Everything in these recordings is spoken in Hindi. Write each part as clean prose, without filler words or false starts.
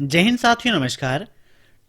जय हिंद साथियों, नमस्कार।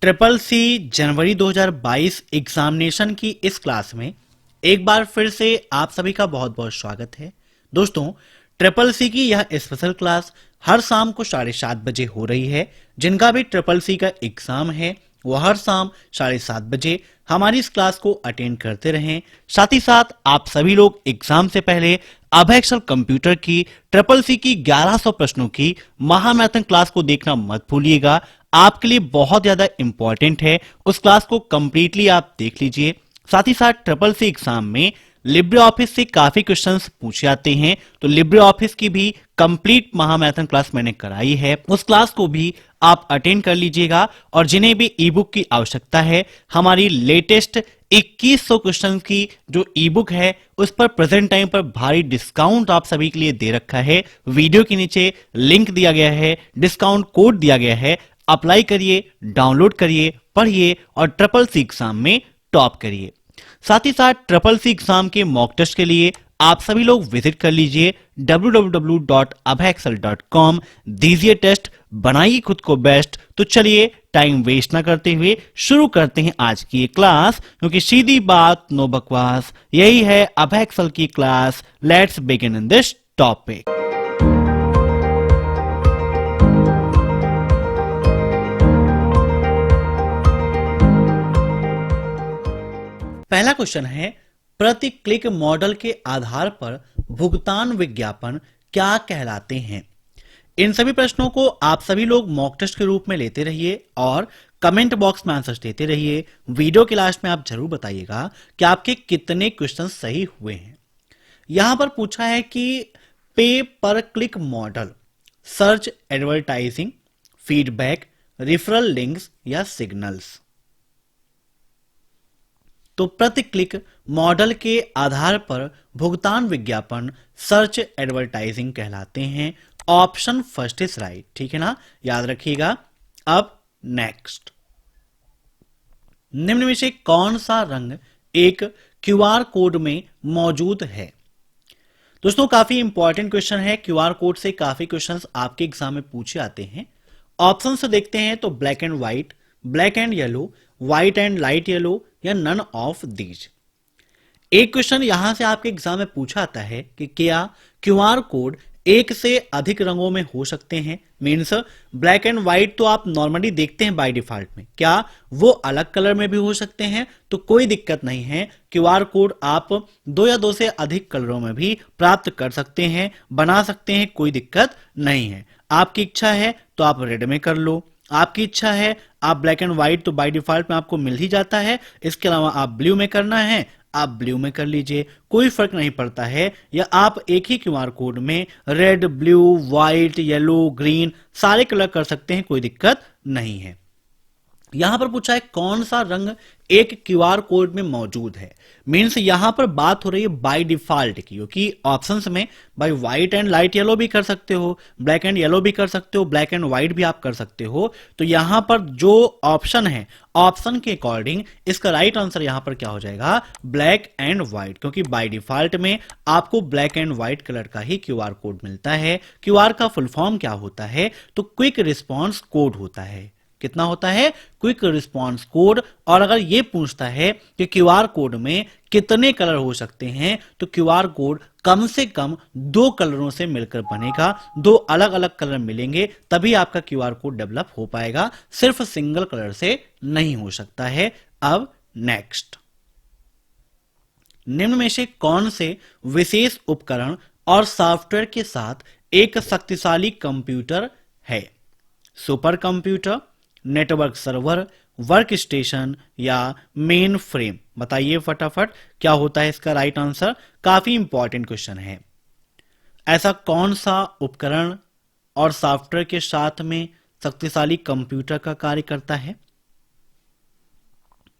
ट्रिपल सी जनवरी 2022 एग्जामिनेशन की इस क्लास में एक बार फिर से आप सभी का बहुत बहुत स्वागत है। दोस्तों, ट्रिपल सी की यह स्पेशल क्लास हर शाम को 7:30 बजे हो रही है। जिनका भी ट्रिपल सी का एग्जाम है वो हर शाम 7:30 बजे हमारी इस क्लास को अटेंड करते रहें। साथ ही साथ आप सभी लोग एग्जाम से पहले अभय एक्सेल कंप्यूटर की ट्रिपल सी की 1100 प्रश्नों की महामैराथन क्लास को देखना मत भूलिएगा। आपके लिए बहुत ज्यादा इंपॉर्टेंट है, उस क्लास को कंप्लीटली आप देख लीजिए। साथ ही साथ ट्रिपल सी एग्जाम में लिब्रे ऑफिस से काफी क्वेश्चंस पूछे जाते हैं, तो लिब्रे ऑफिस की भी कंप्लीट महामैराथन क्लास मैंने कराई है, उस क्लास को भी आप अटेंड कर लीजिएगा। और जिन्हें भी ई बुक की आवश्यकता है, हमारी लेटेस्ट 2100 क्वेश्चन की जो ई बुक है उस पर प्रेजेंट टाइम पर भारी डिस्काउंट आप सभी के लिए दे रखा है। वीडियो के नीचे लिंक दिया गया है, डिस्काउंट कोड दिया गया है, अप्लाई करिए, डाउनलोड करिए, पढ़िए और ट्रिपल सी एग्जाम में टॉप करिए। साथ ही साथ ट्रिपल सी एग्जाम के मॉक टेस्ट के लिए आप सभी लोग विजिट कर लीजिए www.abhaexcel.com। दीजिए टेस्ट, बनाइए खुद को बेस्ट। तो चलिए टाइम वेस्ट ना करते हुए शुरू करते हैं आज की ये क्लास, क्योंकि सीधी बात नो बकवास, यही है अभय एक्सेल की class. Let's begin in this topic. पहला क्वेश्चन है, प्रति क्लिक मॉडल के आधार पर भुगतान विज्ञापन क्या कहलाते हैं। इन सभी प्रश्नों को आप सभी लोग मॉक टेस्ट के रूप में लेते रहिए और कमेंट बॉक्स में आंसर देते रहिए। वीडियो के लास्ट में आप जरूर बताइएगा कि आपके कितने क्वेश्चन सही हुए हैं। यहां पर पूछा है कि पे पर click model, search advertising, feedback, referral links या सिग्नल्स। तो प्रति क्लिक मॉडल के आधार पर भुगतान विज्ञापन सर्च एडवर्टाइजिंग कहलाते हैं। ऑप्शन फर्स्ट इज राइट, ठीक है ना, याद रखिएगा। अब नेक्स्ट, निम्न में से कौन सा रंग एक क्यूआर कोड में मौजूद है। दोस्तों, काफी इंपॉर्टेंट क्वेश्चन है। क्यूआर कोड से काफी क्वेश्चंस आपके एग्जाम में पूछे आते हैं। ऑप्शन से देखते हैं तो black and white, black and yellow, white and light yellow या नन ऑफ दीज। एक क्वेश्चन यहां से आपके एग्जाम में पूछा आता है कि क्या क्यूआर कोड एक से अधिक रंगों में हो सकते हैं। मीन्स ब्लैक एंड व्हाइट तो आप नॉर्मली देखते हैं बाय डिफॉल्ट में, क्या वो अलग कलर में भी हो सकते हैं। तो कोई दिक्कत नहीं है, क्यूआर कोड आप दो या दो से अधिक कलरों में भी प्राप्त कर सकते हैं, बना सकते हैं, कोई दिक्कत नहीं है। आपकी इच्छा है तो आप रेड में कर लो, आपकी इच्छा है आप ब्लैक एंड व्हाइट तो बाय डिफॉल्ट में आपको मिल ही जाता है, इसके अलावा आप ब्लू में करना है आप ब्लू में कर लीजिए, कोई फर्क नहीं पड़ता है। या आप एक ही क्यूआर कोड में red, blue, white, yellow, green सारे कलर कर सकते हैं, कोई दिक्कत नहीं है। यहां पर पूछा है कौन सा रंग एक क्यूआर कोड में मौजूद है। मींस यहां पर बात हो रही है बाय डिफॉल्ट की, क्योंकि ऑप्शंस में by white and light yellow भी कर सकते हो, ब्लैक एंड येलो भी कर सकते हो, ब्लैक एंड व्हाइट भी आप कर सकते हो। तो यहां पर जो ऑप्शन है, ऑप्शन के अकॉर्डिंग इसका राइट आंसर यहां पर क्या हो जाएगा, ब्लैक एंड व्हाइट, क्योंकि बाय डिफॉल्ट में आपको ब्लैक एंड व्हाइट कलर का ही क्यूआर कोड मिलता है। क्यूआर का फुल फॉर्म क्या होता है, तो क्विक रिस्पॉन्स कोड होता है। कितना होता है, क्विक रिस्पॉन्स कोड। और अगर यह पूछता है कि क्यूआर कोड में कितने कलर हो सकते हैं, तो क्यूआर कोड कम से कम 2 कलरों से मिलकर बनेगा, 2 अलग अलग कलर मिलेंगे तभी आपका क्यूआर कोड डेवलप हो पाएगा, सिर्फ सिंगल कलर से नहीं हो सकता है। अब नेक्स्ट, निम्न में से कौन से विशेष उपकरण और सॉफ्टवेयर के साथ एक शक्तिशाली कंप्यूटर है। Super computer, network server, work station या मेन फ्रेम। बताइए फटाफट क्या होता है इसका राइट आंसर। काफी इंपॉर्टेंट क्वेश्चन है। ऐसा कौन सा उपकरण और सॉफ्टवेयर के साथ में शक्तिशाली कंप्यूटर का कार्य करता है।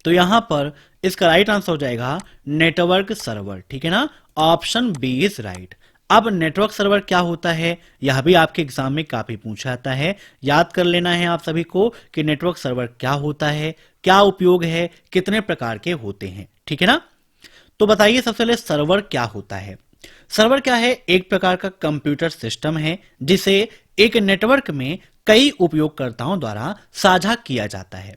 तो यहां पर इसका राइट आंसर हो जाएगा नेटवर्क सर्वर, ठीक है ना, ऑप्शन बी इज राइट। अब नेटवर्क सर्वर क्या होता है, यह भी आपके एग्जाम में काफी पूछा जाता है। याद कर लेना है आप सभी को कि नेटवर्क सर्वर क्या होता है, क्या उपयोग है, कितने प्रकार के होते हैं, ठीक है ना। तो बताइए सबसे पहले सर्वर क्या होता है। सर्वर क्या है, एक प्रकार का कंप्यूटर सिस्टम है जिसे एक नेटवर्क में कई उपयोगकर्ताओं द्वारा साझा किया जाता है।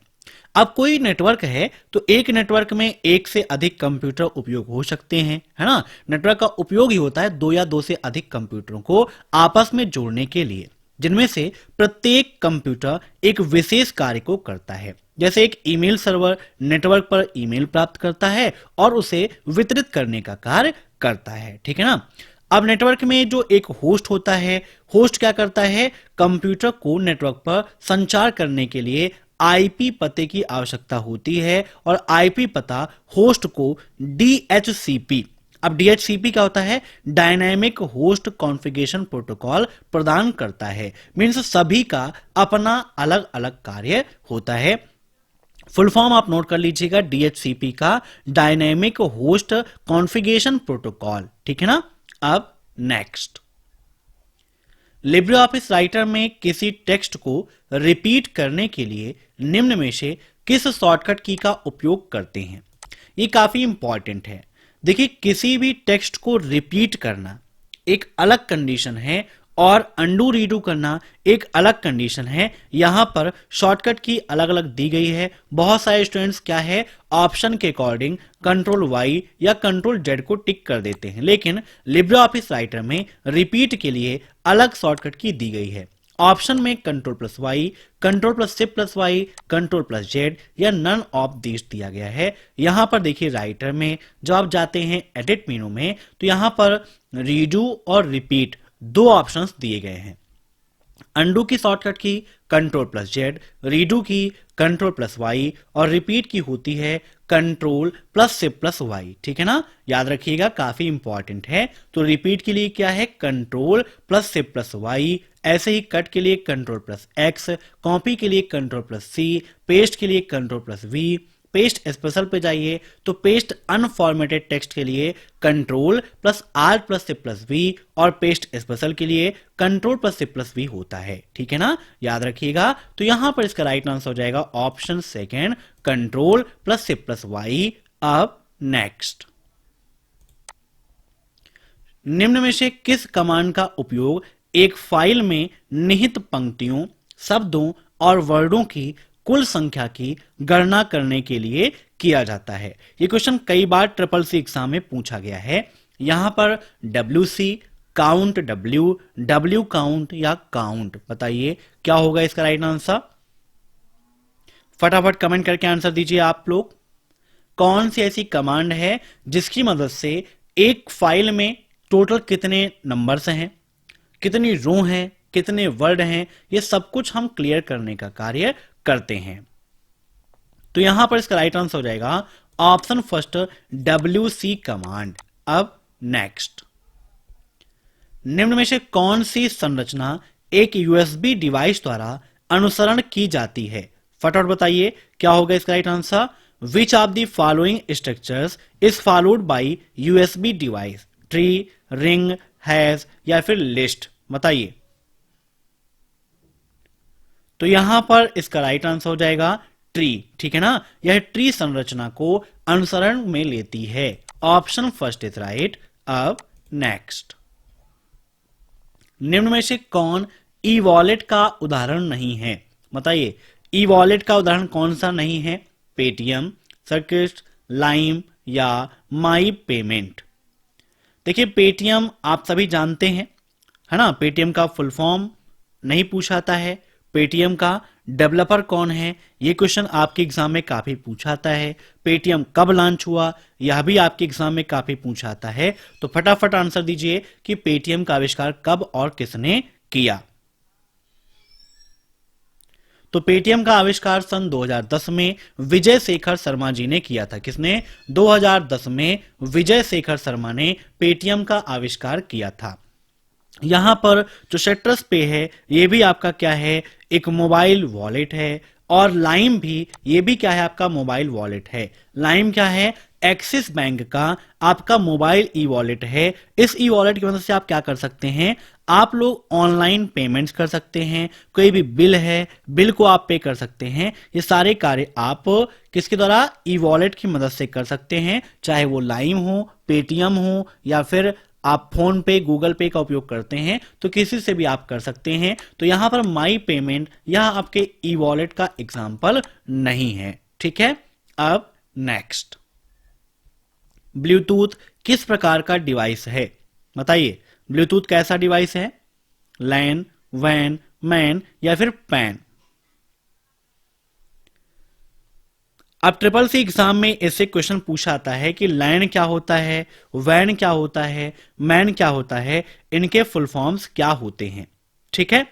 अब कोई नेटवर्क है तो एक नेटवर्क में एक से अधिक कंप्यूटर उपयोग हो सकते हैं, है ना। नेटवर्क का उपयोग ही होता है दो या दो से अधिक कंप्यूटरों को आपस में जोड़ने के लिए, जिनमें से प्रत्येक कंप्यूटर एक विशेष कार्य को करता है। जैसे एक ईमेल सर्वर नेटवर्क पर ईमेल प्राप्त करता है और उसे वितरित करने का कार्य करता है, ठीक है ना। अब नेटवर्क में जो एक होस्ट होता है, होस्ट क्या करता है, कंप्यूटर को नेटवर्क पर संचार करने के लिए आईपी पते की आवश्यकता होती है और आईपी पता होस्ट को DHCP, अब DHCP क्या होता है, डायनामिक होस्ट कॉन्फ़िगरेशन प्रोटोकॉल प्रदान करता है। मीन्स सभी का अपना अलग अलग कार्य होता है। फुल फॉर्म आप नोट कर लीजिएगा, DHCP का डायनामिक होस्ट कॉन्फ़िगरेशन प्रोटोकॉल, ठीक है ना। अब नेक्स्ट, लिब्रे ऑफिस राइटर में किसी टेक्स्ट को रिपीट करने के लिए निम्न में से किस शॉर्टकट की का उपयोग करते हैं। ये काफी इंपॉर्टेंट है। देखिए, किसी भी टेक्स्ट को रिपीट करना एक अलग कंडीशन है और अंडू रीडू करना एक अलग कंडीशन है। यहां पर शॉर्टकट की अलग अलग दी गई है। बहुत सारे स्टूडेंट्स क्या है, ऑप्शन के अकॉर्डिंग Ctrl+Y या Ctrl+Z को टिक कर देते हैं, लेकिन लिब्रे ऑफिस राइटर में रिपीट के लिए अलग शॉर्टकट की दी गई है। ऑप्शन में Ctrl+Y, Ctrl+Shift+Y, Ctrl+Z या नन ऑफ दिस दिया गया है। यहां पर देखिए, राइटर में जब आप जाते हैं एडिट मेनू में तो यहां पर रीडू और रिपीट दो ऑप्शंस दिए गए हैं। अंडू की शॉर्टकट की Ctrl+Z, रीडू की Ctrl+Y और रिपीट की होती है Ctrl+Shift+Y, ठीक है ना। याद रखिएगा, काफी इंपॉर्टेंट है। तो रिपीट के लिए क्या है, Ctrl+Shift+Y, ऐसे ही कट के लिए Ctrl+X, कॉपी के लिए Ctrl+C, पेस्ट के लिए Ctrl+V, पेस्ट स्पेशल पे जाइए तो पेस्ट अनफॉर्मेटेड टेक्स्ट के लिए Ctrl+R+Shift+V और पेस्ट स्पेशल के लिए Ctrl+Shift+V होता है, ठीक है ना। याद रखिएगा। तो यहां पर इसका राइट आंसर हो जाएगा ऑप्शन सेकेंड, Ctrl+Shift+Y। अब नेक्स्ट, निम्न में से किस कमांड का उपयोग एक फाइल में निहित पंक्तियों, शब्दों और वर्डों की कुल संख्या की गणना करने के लिए किया जाता है। ये क्वेश्चन कई बार SSC एग्जाम में पूछा गया है। यहां पर WC, काउंट W काउंट या काउंट, बताइए क्या होगा इसका राइट आंसर। फटाफट कमेंट करके आंसर दीजिए आप लोग। कौन सी ऐसी कमांड है जिसकी मदद से एक फाइल में टोटल कितने नंबर्स हैं, कितनी रो हैं, कितने वर्ड हैं, ये सब कुछ हम क्लियर करने का कार्य करते हैं। तो यहां पर इसका राइट आंसर हो जाएगा ऑप्शन फर्स्ट, WC कमांड। अब नेक्स्ट, निम्न में से कौन सी संरचना एक USB डिवाइस द्वारा अनुसरण की जाती है। फटाफट बताइए क्या होगा इसका right answer. Which of the following structures is followed by USB device, tree, ring, hash या फिर लिस्ट, बताइए। तो यहां पर इसका राइट आंसर हो जाएगा ट्री, ठीक है ना। यह ट्री संरचना को अनुसरण में लेती है। Option first is right. अब नेक्स्ट, निम्न में से कौन ई वॉलेट का उदाहरण नहीं है, बताइए। ई वॉलेट का उदाहरण कौन सा नहीं है, पेटीएम, सर्किट, लाइम या माई पेमेंट। देखिए, पेटीएम आप सभी जानते हैं, है ना। पेटीएम का फुल फॉर्म नहीं पूछाता है। पेटीएम का डेवलपर कौन है, ये क्वेश्चन आपके एग्जाम में काफी पूछाता है। पेटीएम कब लॉन्च हुआ, यह भी आपके एग्जाम में काफी पूछाता है। तो फटाफट आंसर दीजिए कि पेटीएम का आविष्कार कब और किसने किया। तो पेटीएम का आविष्कार सन 2010 में विजय शेखर शर्मा जी ने किया था। किसने, 2010 में विजय शेखर शर्मा ने पेटीएम का आविष्कार किया था। यहां पर जो सिट्रस पे है ये भी आपका क्या है, एक मोबाइल वॉलेट है। और लाइम भी, ये भी क्या है, आपका मोबाइल वॉलेट है। लाइम क्या है, एक्सिस बैंक का आपका मोबाइल ई वॉलेट है। इस ई वॉलेट की मदद से आप क्या कर सकते हैं, आप लोग ऑनलाइन पेमेंट्स कर सकते हैं। कोई भी बिल है, बिल को आप पे कर सकते हैं। ये सारे कार्य आप किसके द्वारा, ई वॉलेट की मदद से कर सकते हैं। चाहे वो लाइम हो, पेटीएम हो या फिर आप फोन पे, गूगल पे का उपयोग करते हैं तो किसी से भी आप कर सकते हैं। तो यहां पर माई पेमेंट यह आपके ई वॉलेट का एग्जाम्पल नहीं है, ठीक है। अब नेक्स्ट, ब्लूटूथ किस प्रकार का डिवाइस है? बताइए, ब्लूटूथ कैसा डिवाइस है? लैन, वैन, मैन या फिर पैन? अब ट्रिपल सी एग्जाम में ऐसे क्वेश्चन पूछा आता है कि लैन क्या होता है, वैन क्या होता है, मैन क्या होता है, इनके फुल फॉर्म्स क्या होते हैं, ठीक है।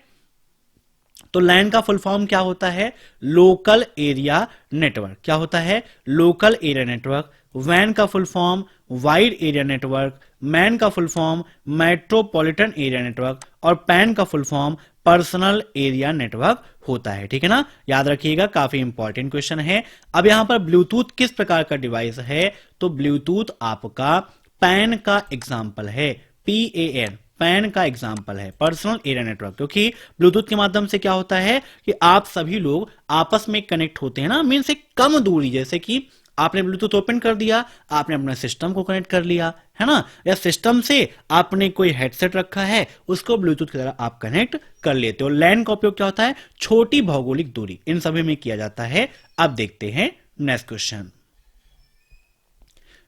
तो लैन का फुल फॉर्म क्या होता है? Local area network. क्या होता है? Local area network. वैन का full form wide area network. MAN का full form metropolitan area network. और पैन का full form personal area network होता है, ठीक है ना। याद रखिएगा, काफी इंपॉर्टेंट क्वेश्चन है। अब यहां पर ब्लूटूथ किस प्रकार का डिवाइस है? तो ब्लूटूथ आपका पैन का एग्जाम्पल है। PAN, पैन का एग्जाम्पल है, पर्सनल एरिया नेटवर्क। क्योंकि ब्लूटूथ के माध्यम से क्या होता है कि आप सभी लोग आपस में कनेक्ट होते हैं ना, मीन्स एक कम दूरी, जैसे कि आपने ब्लूटूथ ओपन कर दिया, आपने अपने सिस्टम को कनेक्ट कर लिया है ना, या सिस्टम से आपने कोई हेडसेट रखा है, उसको ब्लूटूथ की तरह आप कनेक्ट कर लेते हो। लैन का उपयोग क्या होता है? छोटी भौगोलिक दूरी, इन सभी में किया जाता है। अब देखते हैं नेक्स्ट क्वेश्चन।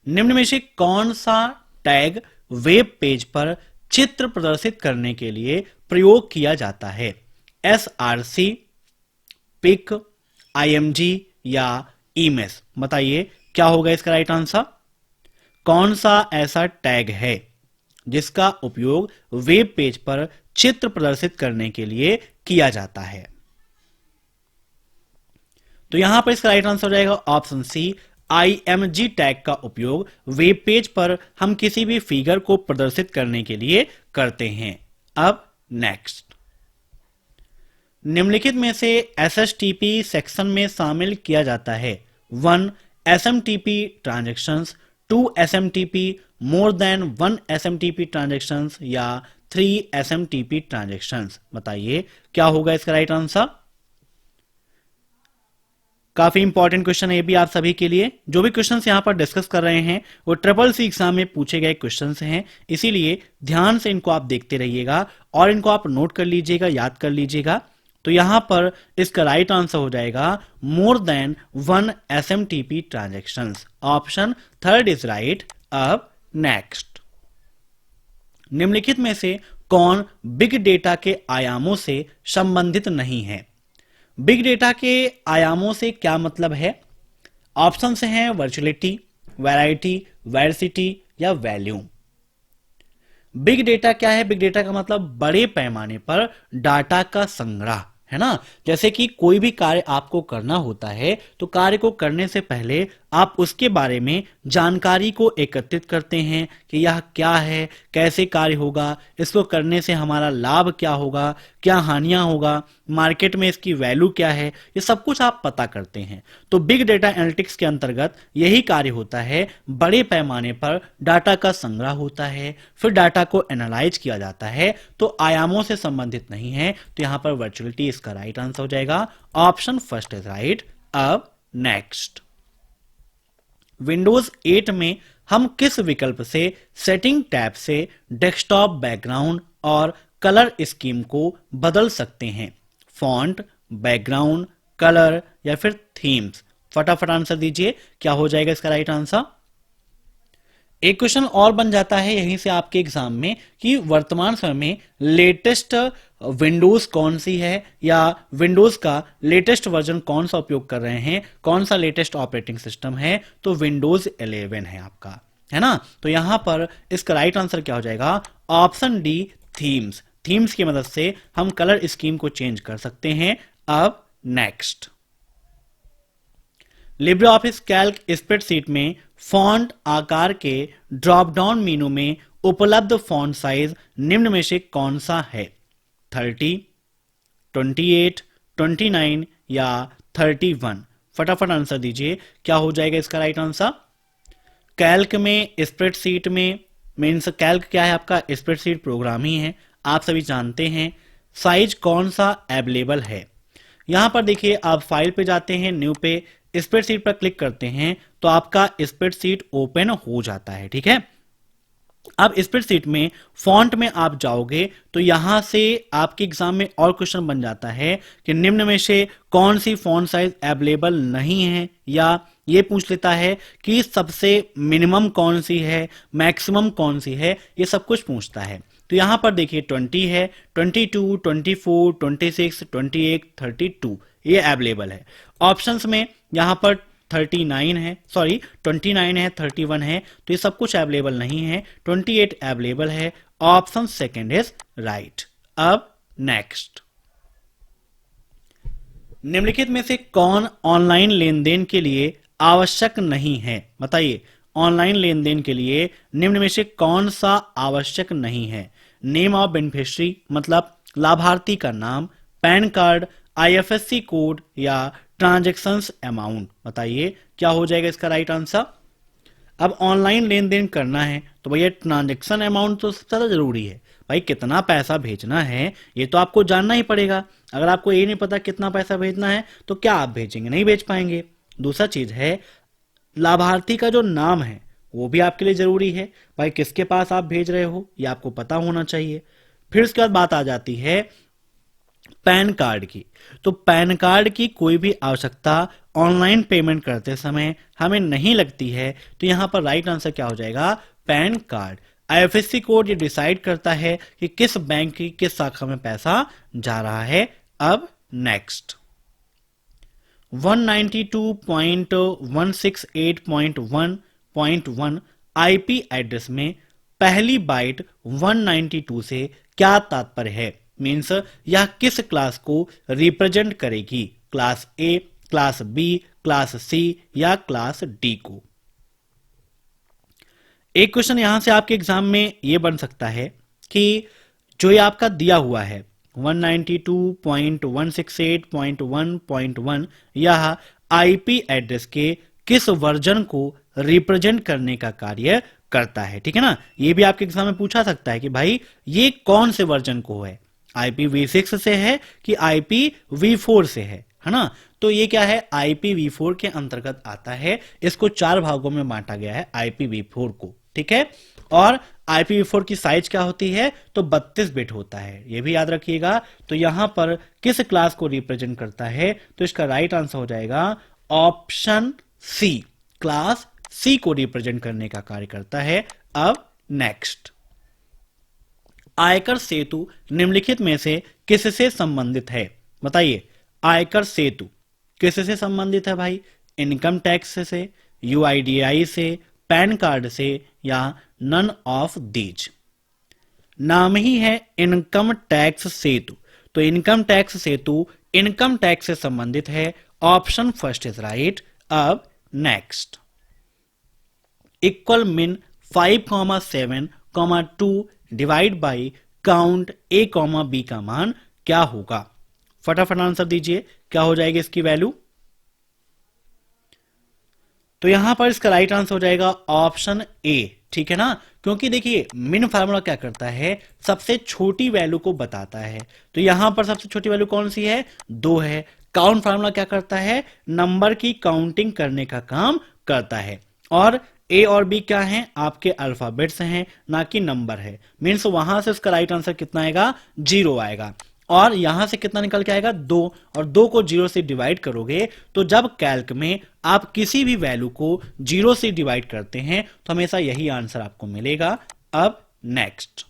निम्न में से कौन सा टैग वेब पेज पर चित्र प्रदर्शित करने के लिए प्रयोग किया जाता है? SRC, पिक, IMG या इमेज? बताइए क्या होगा इसका राइट आंसर। कौन सा ऐसा टैग है जिसका उपयोग वेब पेज पर चित्र प्रदर्शित करने के लिए किया जाता है? तो यहां पर इसका राइट आंसर हो जाएगा ऑप्शन सी, IMG टैग का उपयोग वेब पेज पर हम किसी भी फिगर को प्रदर्शित करने के लिए करते हैं। अब नेक्स्ट, निम्नलिखित में से SHTP सेक्शन में शामिल किया जाता है? 1 SMTP transactions, 2 SMTP, more than 1 SMTP transactions या 3 SMTP ट्रांजेक्शंस? बताइए क्या होगा इसका राइट आंसर। काफी इंपॉर्टेंट क्वेश्चन है ये भी आप सभी के लिए। जो भी क्वेश्चंस यहां पर डिस्कस कर रहे हैं वो ट्रिपल सी एग्जाम में पूछे गए क्वेश्चंस हैं, इसीलिए ध्यान से इनको आप देखते रहिएगा और इनको आप नोट कर लीजिएगा, याद कर लीजिएगा। तो यहां पर इसका राइट आंसर हो जाएगा more than 1 SMTP transactions. Option third is right. अब नेक्स्ट, निम्नलिखित में से कौन बिग डेटा के आयामों से संबंधित नहीं है? बिग डेटा के आयामों से क्या मतलब है? ऑप्शन से हैं वर्चुअलिटी, वैरायटी, वेरसिटी या वैल्यूम। बिग डेटा क्या है? बिग डेटा का मतलब बड़े पैमाने पर डाटा का संग्रह, है ना। जैसे कि कोई भी कार्य आपको करना होता है तो कार्य को करने से पहले आप उसके बारे में जानकारी को एकत्रित करते हैं कि यह क्या है, कैसे कार्य होगा, इसको करने से हमारा लाभ क्या होगा, क्या हानियां होगा, मार्केट में इसकी वैल्यू क्या है, ये सब कुछ आप पता करते हैं। तो बिग डेटा एनालिटिक्स के अंतर्गत यही कार्य होता है, बड़े पैमाने पर डाटा का संग्रह होता है, फिर डाटा को एनालाइज किया जाता है। तो आयामों से संबंधित नहीं है, तो यहां पर वर्चुअलिटी इसका राइट आंसर हो जाएगा। Option first is right. अब नेक्स्ट, विंडोज 8 में हम किस विकल्प से सेटिंग टैब से डेस्कटॉप बैकग्राउंड और कलर स्कीम को बदल सकते हैं? फॉन्ट, बैकग्राउंड, कलर या फिर थीम्स? फटाफट आंसर दीजिए, क्या हो जाएगा इसका राइट आंसर। एक क्वेश्चन और बन जाता है यहीं से आपके एग्जाम में कि वर्तमान समय में लेटेस्ट विंडोज कौन सी है, या विंडोज का लेटेस्ट वर्जन कौन सा उपयोग कर रहे हैं, कौन सा लेटेस्ट ऑपरेटिंग सिस्टम है? तो विंडोज 11 है आपका, है ना। तो यहां पर इसका राइट आंसर क्या हो जाएगा? Option D, themes. थीम्स की मदद से हम कलर स्कीम को चेंज कर सकते हैं। अब next, Libre office Calc spreadsheet में फॉन्ट आकार के ड्रॉप डाउन मेनू में उपलब्ध फॉन्ट साइज निम्न में से कौन सा है? 30, 28, 29 या 31? फटाफट आंसर दीजिए, क्या हो जाएगा इसका राइट आंसर। कैल्क में, स्प्रेडशीट में, मीन्स कैल्क क्या है आपका? स्प्रेडशीट प्रोग्राम ही है, आप सभी जानते हैं। साइज कौन सा अवेलेबल है? यहां पर देखिए, आप फाइल पे जाते हैं, न्यू पे, स्प्रेडशीट पर क्लिक करते हैं तो आपका स्प्रेडशीट ओपन हो जाता है, ठीक है। अब स्प्रेडशीट में फॉन्ट में आप जाओगे तो यहां से आपके एग्जाम में और क्वेश्चन बन जाता है कि निम्न में से कौन सी फॉन्ट साइज अवेलेबल नहीं है, या ये पूछ लेता है कि सबसे मिनिमम कौन सी है, मैक्सिमम कौन सी है, ये सब कुछ पूछता है। तो यहां पर देखिए 20 है, 22, 24, 26, 28, 32 ये अवेलेबल है। ऑप्शंस में यहां पर 39 है, सॉरी 29 है, 31 है, तो ये सब कुछ अवेलेबल नहीं है। 28 अवेलेबल है। Option second is right. अब नेक्स्ट, निम्नलिखित में से कौन ऑनलाइन लेन देन के लिए आवश्यक नहीं है? बताइए, ऑनलाइन लेन देन के लिए निम्न में से कौन सा आवश्यक नहीं है? नेम ऑफ बेनिफिशियरी मतलब लाभार्थी का नाम, पैन कार्ड, आईएफएससी कोड या ट्रांजैक्शंस अमाउंट। बताइए क्या हो जाएगा इसका राइट आंसर। अब ऑनलाइन लेन देन करना है तो भैया ट्रांजैक्शन अमाउंट तो सबसे ज्यादा जरूरी है। भाई कितना पैसा भेजना है ये तो आपको जानना ही पड़ेगा। अगर आपको ये नहीं पता कितना पैसा भेजना है तो क्या आप भेजेंगे? नहीं भेज पाएंगे। दूसरा चीज है लाभार्थी का जो नाम है वो भी आपके लिए जरूरी है। भाई किसके पास आप भेज रहे हो ये आपको पता होना चाहिए। फिर उसके बाद बात आ जाती है पैन कार्ड की। तो पैन कार्ड की कोई भी आवश्यकता ऑनलाइन पेमेंट करते समय हमें नहीं लगती है। तो यहां पर राइट आंसर क्या हो जाएगा? Pan card. आईएफएससी कोड ये डिसाइड करता है कि किस बैंक की किस शाखा में पैसा जा रहा है। अब नेक्स्ट, 192.168.1.1 आईपी एड्रेस में पहली बाइट 192 से क्या तात्पर्य है? मीन्स यह किस क्लास को रिप्रेजेंट करेगी? Class A, class B, class C या क्लास डी को? एक क्वेश्चन यहां से आपके एग्जाम में यह बन सकता है कि जो ये आपका दिया हुआ है 192.168.1.1 यह आईपी एड्रेस के किस वर्जन को रिप्रेजेंट करने का कार्य करता है। ठीक है ना, ये भी आपके एग्जाम में पूछा सकता है कि भाई ये कौन से वर्जन को है, IPv6 से है कि IPv4 से है ना। तो ये क्या है? IPv4 के अंतर्गत आता है। इसको 4 भागों में बांटा गया है IPv4 को। ठीक है, और IPv4 की साइज क्या होती है? तो 32 बिट होता है, ये भी याद रखिएगा। तो यहां पर किस क्लास को रिप्रेजेंट करता है? तो इसका राइट आंसर हो जाएगा ऑप्शन सी, क्लास सी को रिप्रेजेंट करने का कार्य करता है। अब नेक्स्ट, आयकर सेतु निम्नलिखित में से किससे संबंधित है? बताइए, आयकर सेतु किससे संबंधित है भाई? इनकम टैक्स से, यूआईडीआई से, पैन कार्ड से या नन ऑफ दीज? नाम ही है इनकम टैक्स सेतु, तो इनकम टैक्स सेतु इनकम टैक्स से संबंधित है। Option first is right. अब नेक्स्ट, इक्वल मिन 5,7,2 divide by count A, B का मान क्या होगा? फटाफट आंसर दीजिए, क्या हो जाएगी इसकी वैल्यू? तो यहां पर इसका राइट आंसर हो जाएगा ऑप्शन ए। ठीक है ना, क्योंकि देखिए मिन फार्मूला क्या करता है? सबसे छोटी वैल्यू को बताता है। तो यहां पर सबसे छोटी वैल्यू कौन सी है? 2 है। काउंट फार्मूला क्या करता है? नंबर की काउंटिंग करने का काम करता है। और ए और बी क्या हैं? आपके अल्फाबेट्स हैं, ना कि नंबर है। मीन्स वहां से उसका राइट आंसर कितना आएगा? 0 आएगा। और यहां से कितना निकल के आएगा? 2। और 2 को 0 से डिवाइड करोगे तो जब कैल्क में आप किसी भी वैल्यू को 0 से डिवाइड करते हैं तो हमेशा यही आंसर आपको मिलेगा। अब नेक्स्ट,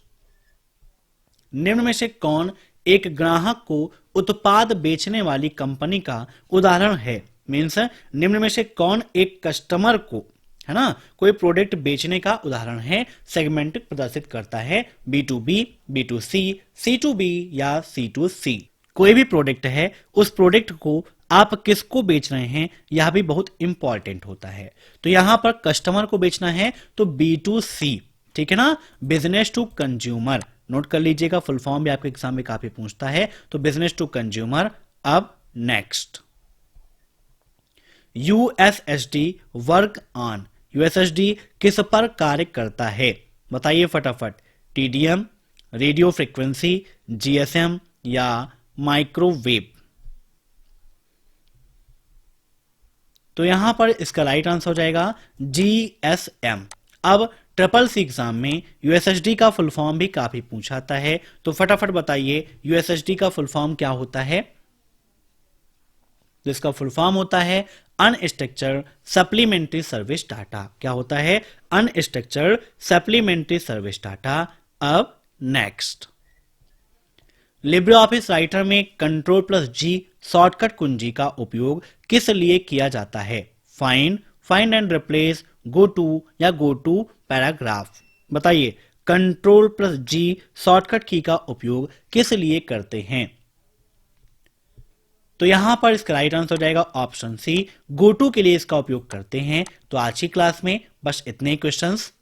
निम्न में से कौन एक ग्राहक को उत्पाद बेचने वाली कंपनी का उदाहरण है? मीन्स निम्न में से कौन एक कस्टमर को, है ना, कोई प्रोडक्ट बेचने का उदाहरण है, सेगमेंट प्रदर्शित करता है? B2B, B2C, C2B या C2C? कोई भी प्रोडक्ट है, उस प्रोडक्ट को आप किसको बेच रहे हैं यह भी बहुत इंपॉर्टेंट होता है। तो यहां पर कस्टमर को बेचना है तो B2C। ठीक है ना, बिजनेस टू कंज्यूमर। नोट कर लीजिएगा, फुल फॉर्म भी आपके एग्जाम में काफी पूछता है, तो बिजनेस टू कंज्यूमर। अब next, USSD work on, USSD किस पर कार्य करता है? बताइए फटाफट। TDM, रेडियो फ्रीक्वेंसी, GSM या माइक्रोवेव? तो यहां पर इसका राइट आंसर हो जाएगा GSM। अब ट्रिपल सी एग्जाम में यूएसएसडी का फुल फॉर्म भी काफी पूछा आता है, तो फटाफट बताइए यूएसएसडी का फुल फॉर्म क्या होता है। तो इसका फुल फॉर्म होता है अनस्ट्रक्चर्ड सप्लीमेंट्री सर्विस डाटा। क्या होता है? Unstructured supplementary service data. अब नेक्स्ट, लिब्रे ऑफिस राइटर में कंट्रोल प्लस जी शॉर्टकट कुंजी का उपयोग किस लिए किया जाता है? Find, find and replace, go to या गो टू पैराग्राफ। बताइए, कंट्रोल प्लस जी शॉर्टकट की का उपयोग किस लिए करते हैं? तो यहां पर इसका राइट आंसर हो जाएगा ऑप्शन सी, गो टू के लिए इसका उपयोग करते हैं। तो आज की क्लास में बस इतने ही क्वेश्चंस।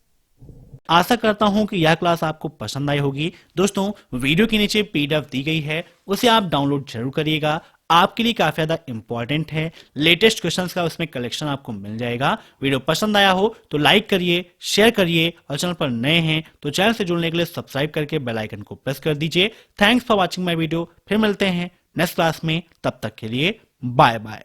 आशा करता हूं कि यह क्लास आपको पसंद आई होगी। दोस्तों, वीडियो के नीचे पीडीएफ दी गई है, उसे आप डाउनलोड जरूर करिएगा। आपके लिए काफी ज्यादा इंपॉर्टेंट है। लेटेस्ट क्वेश्चंस का उसमें कलेक्शन आपको मिल जाएगा। वीडियो पसंद आया हो तो लाइक करिए, शेयर करिए, और चैनल पर नए हैं तो चैनल से जुड़ने के लिए सब्सक्राइब करके बेल आइकन को प्रेस कर दीजिए। Thanks for watching my video. फिर मिलते हैं नेक्स्ट क्लास में, तब तक के लिए बाय बाय।